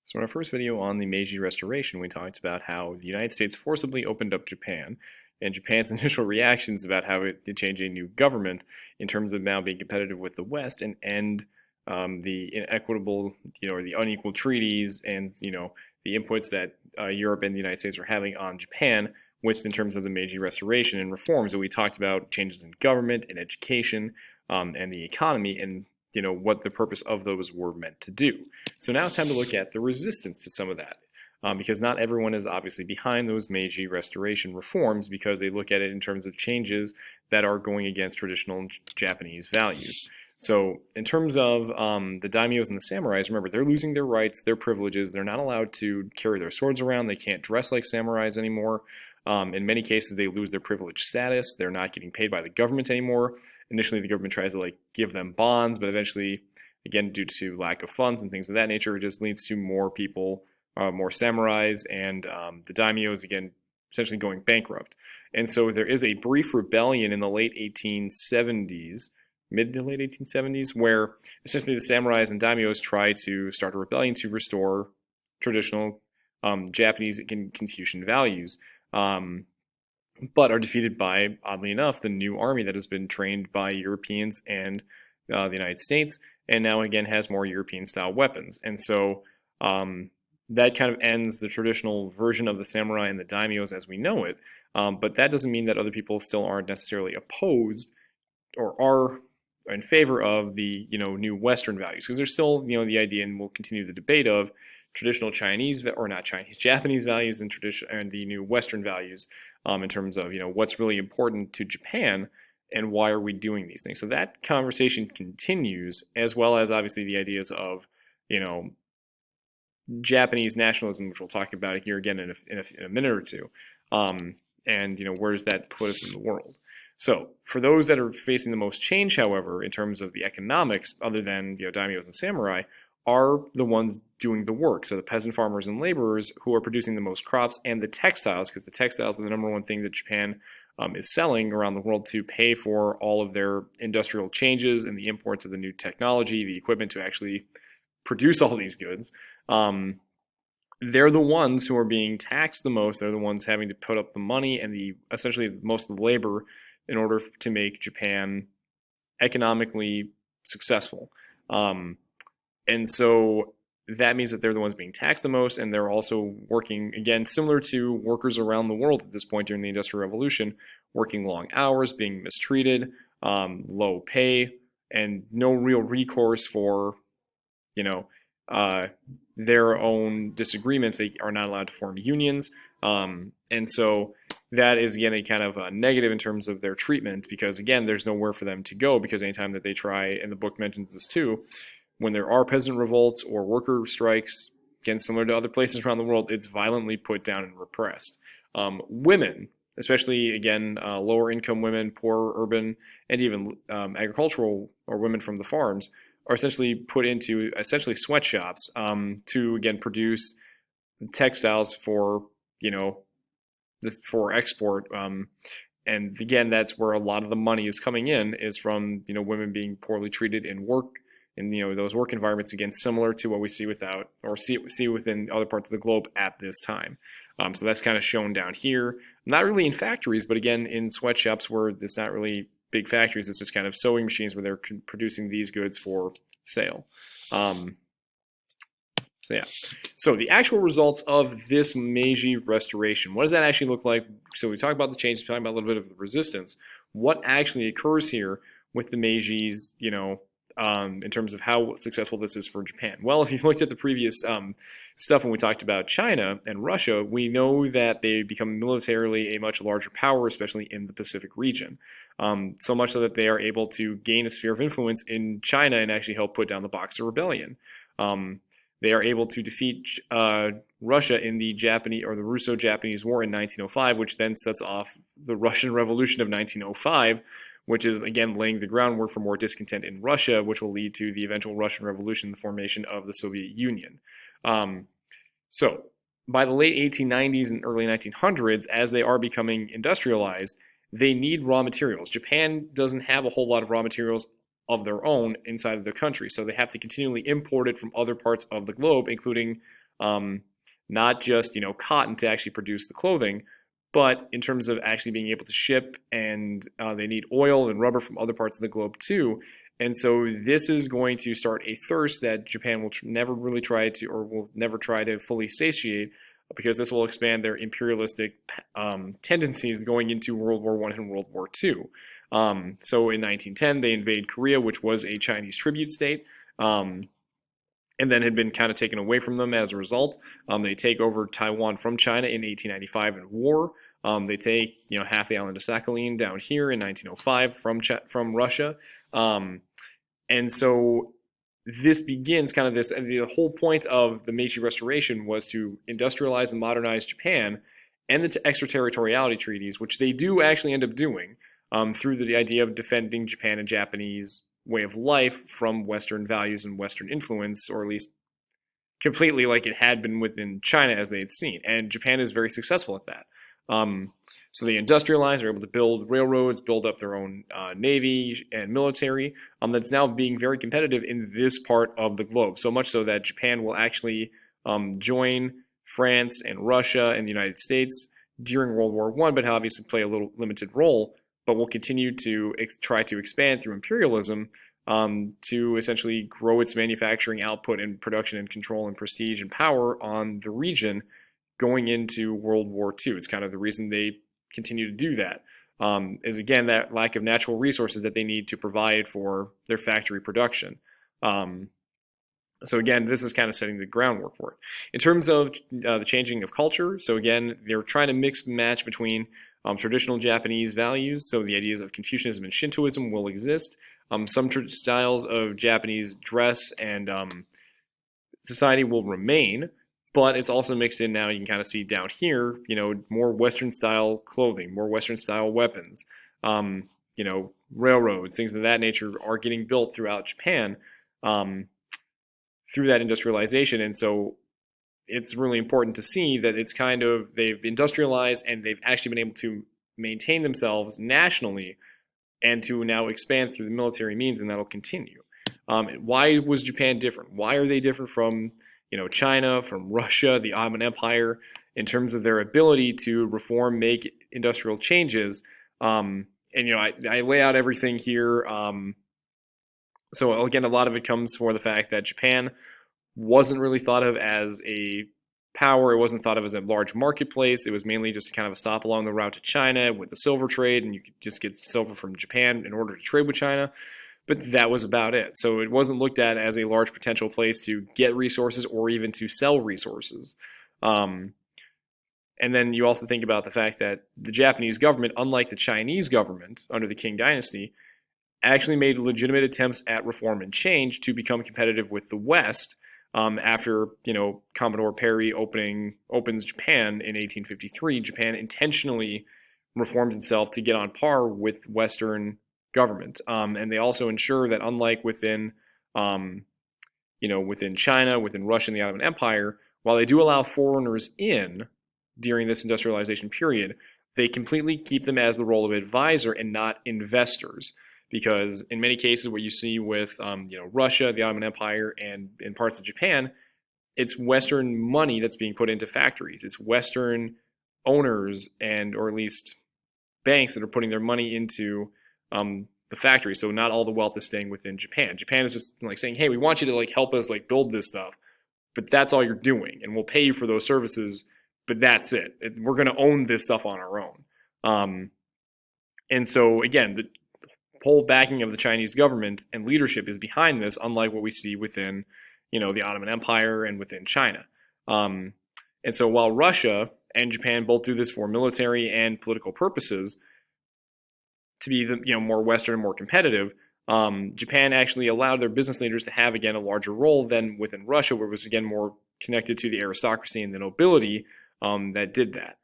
So in our first video on the Meiji Restoration, we talked about how the United States forcibly opened up Japan, and Japan's initial reactions about how it did change a new government in terms of now being competitive with the West and end the inequitable, or the unequal treaties and, the inputs that Europe and the United States are having on Japan with in terms of the Meiji Restoration and reforms that we talked about, changes in government and education and the economy and, what the purpose of those were meant to do. So now it's time to look at the resistance to some of that. Because not everyone is obviously behind those Meiji Restoration reforms because they look at it in terms of changes that are going against traditional Japanese values. So in terms of the daimyos and the samurais, remember, they're losing their rights, their privileges. They're not allowed to carry their swords around. They can't dress like samurais anymore. In many cases, they lose their privileged status. They're not getting paid by the government anymore. Initially, the government tries to give them bonds, but eventually, again, due to lack of funds and things of that nature, it just leads to more people, more samurais, and the daimyos, again, essentially going bankrupt. And so there is a brief rebellion in the late 1870s, mid to late 1870s, where essentially the samurais and daimyos try to start a rebellion to restore traditional Japanese and Confucian values. But are defeated by, oddly enough, the new army that has been trained by Europeans and the United States, and now again has more European-style weapons. And so that kind of ends the traditional version of the samurai and the daimyos as we know it. But that doesn't mean that other people still aren't necessarily opposed or are in favor of the new Western values, because there's still the idea, and we'll continue the debate of traditional Chinese or not Chinese, Japanese values and tradition and the new Western values in terms of what's really important to Japan and why are we doing these things. So that conversation continues, as well as obviously the ideas of Japanese nationalism, which we'll talk about here again in a minute or two, and where does that put us in the world. So for those that are facing the most change, however, in terms of the economics, other than daimyos and samurai, are the ones doing the work. So the peasant farmers and laborers who are producing the most crops, and the textiles, because the textiles are the number one thing that Japan is selling around the world to pay for all of their industrial changes and the imports of the new technology, the equipment to actually produce all these goods. They're the ones who are being taxed the most. They're the ones having to put up the money and essentially most of the labor in order to make Japan economically successful. And so that means that they're the ones being taxed the most, and they're also working, again, similar to workers around the world at this point during the Industrial Revolution, working long hours, being mistreated, low pay, and no real recourse for, their own disagreements. They are not allowed to form unions. And so that is, again, a kind of a negative in terms of their treatment, because, again, there's nowhere for them to go, because anytime that they try, and the book mentions this too, when there are peasant revolts or worker strikes, again, similar to other places around the world, it's violently put down and repressed. Women, especially, again, lower income women, poor urban, and even agricultural or women from the farms, are essentially put into sweatshops to, again, produce textiles for, for export. And again, that's where a lot of the money is coming in, is from, women being poorly treated in work, and those work environments, again, similar to what we see see within other parts of the globe at this time. So that's kind of shown down here. Not really in factories, but again in sweatshops where it's not really big factories. It's just kind of sewing machines where they're producing these goods for sale. So yeah. So the actual results of this Meiji Restoration, what does that actually look like? So we talked about the change, we talked about a little bit of the resistance. What actually occurs here with the Meijis, in terms of how successful this is for Japan? Well, if you've looked at the previous stuff when we talked about China and Russia, we know that they become militarily a much larger power, especially in the Pacific region. So much so that they are able to gain a sphere of influence in China and actually help put down the Boxer Rebellion. They are able to defeat Russia in the Russo-Japanese War in 1905, which then sets off the Russian Revolution of 1905, which is, again, laying the groundwork for more discontent in Russia, which will lead to the eventual Russian Revolution, the formation of the Soviet Union. So by the late 1890s and early 1900s, as they are becoming industrialized, they need raw materials. Japan doesn't have a whole lot of raw materials of their own inside of their country, so they have to continually import it from other parts of the globe, including Um, Not just, cotton to actually produce the clothing, but in terms of actually being able to ship, and they need oil and rubber from other parts of the globe too. And so this is going to start a thirst that Japan will never really try to, or will never try to fully satiate, because this will expand their imperialistic tendencies going into World War I and World War II. So in 1910, they invade Korea, which was a Chinese tribute state. And then had been kind of taken away from them as a result. They take over Taiwan from China in 1895 in war. They take half the island of Sakhalin down here in 1905 from Russia, and so this begins kind of this. And the whole point of the Meiji Restoration was to industrialize and modernize Japan, and the extraterritoriality treaties, which they do actually end up doing through the idea of defending Japan and Japanese way of life from Western values and Western influence, or at least completely like it had been within China as they had seen. And Japan is very successful at that. So they industrialize, they're able to build railroads, build up their own navy and military that's now being very competitive in this part of the globe. So much so that Japan will actually join France and Russia and the United States during World War I, but obviously play a little limited role, but will continue to try to expand through imperialism to essentially grow its manufacturing output and production and control and prestige and power on the region going into World War II. It's kind of the reason they continue to do that, is again that lack of natural resources that they need to provide for their factory production. So again, this is kind of setting the groundwork for it. In terms of the changing of culture, so again, they're trying to mix and match between traditional Japanese values, so the ideas of Confucianism and Shintoism will exist. Some styles of Japanese dress and society will remain, but it's also mixed in now. You can kind of see down here, more Western style clothing, more Western style weapons, railroads, things of that nature are getting built throughout Japan through that industrialization. And so it's really important to see that it's kind of, they've industrialized and they've actually been able to maintain themselves nationally and to now expand through the military means, and that'll continue. Why was Japan different? Why are they different from China, from Russia, the Ottoman Empire, in terms of their ability to reform, make industrial changes? And I lay out everything here. So again, a lot of it comes for the fact that Japan wasn't really thought of as a power. It wasn't thought of as a large marketplace. It was mainly just kind of a stop along the route to China with the silver trade, and you could just get silver from Japan in order to trade with China. But that was about it. So it wasn't looked at as a large potential place to get resources or even to sell resources. And then you also think about the fact that the Japanese government, unlike the Chinese government under the Qing dynasty, actually made legitimate attempts at reform and change to become competitive with the West. After Commodore Perry opens Japan in 1853, Japan intentionally reforms itself to get on par with Western government, and they also ensure that, unlike within China, within Russia, and the Ottoman Empire, while they do allow foreigners in during this industrialization period, they completely keep them as the role of advisor and not investors. Because in many cases, what you see with Russia, the Ottoman Empire, and in parts of Japan, it's Western money that's being put into factories. It's Western owners or at least banks that are putting their money into the factory. So not all the wealth is staying within Japan. Japan is just like saying, hey, we want you to help us build this stuff, but that's all you're doing, and we'll pay you for those services, but that's it. We're going to own this stuff on our own. And so again, the whole backing of the Chinese government and leadership is behind this, unlike what we see within, the Ottoman Empire and within China. And so while Russia and Japan both do this for military and political purposes to be more Western and more competitive, Japan actually allowed their business leaders to have, again, a larger role than within Russia, where it was, again, more connected to the aristocracy and the nobility that did that.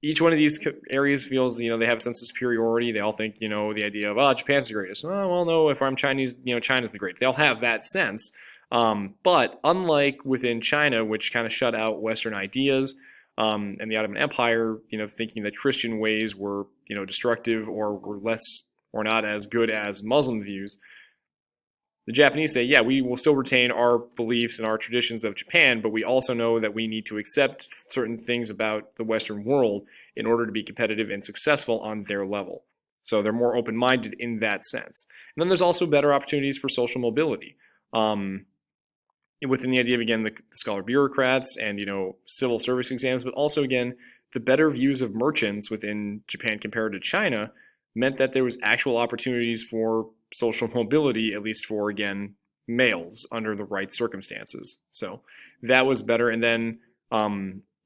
Each one of these areas feels, they have a sense of superiority. They all think, the idea of, Japan's the greatest. Oh, well, no, if I'm Chinese, China's the greatest. They'll have that sense. But unlike within China, which kind of shut out Western ideas, and the Ottoman Empire, thinking that Christian ways were, destructive or were less or not as good as Muslim views, The Japanese say, yeah, we will still retain our beliefs and our traditions of Japan, but we also know that we need to accept certain things about the Western world in order to be competitive and successful on their level. So they're more open-minded in that sense. And then there's also better opportunities for social mobility. Within the idea of, again, the scholar bureaucrats and, civil service exams, but also, again, the better views of merchants within Japan compared to China meant that there was actual opportunities for social mobility, at least for, again, males under the right circumstances. So that was better. And then,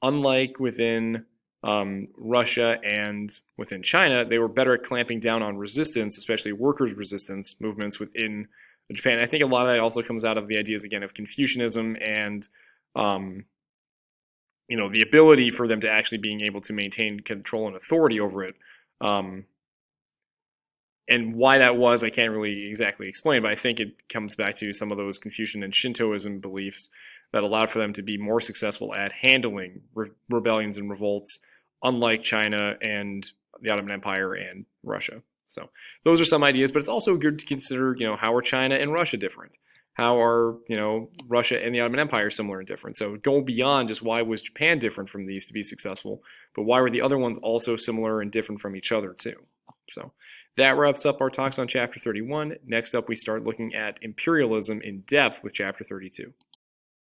unlike within Russia and within China, they were better at clamping down on resistance, especially workers' resistance movements within Japan. I think a lot of that also comes out of the ideas, again, of Confucianism and, the ability for them to actually being able to maintain control and authority over it. And why that was, I can't really exactly explain, but I think it comes back to some of those Confucian and Shintoism beliefs that allowed for them to be more successful at handling rebellions and revolts, unlike China and the Ottoman Empire and Russia. So those are some ideas, but it's also good to consider, how are China and Russia different? How are, Russia and the Ottoman Empire similar and different? So go beyond just why was Japan different from these to be successful, but why were the other ones also similar and different from each other too? So that wraps up our talks on Chapter 31. Next up, we start looking at imperialism in depth with Chapter 32.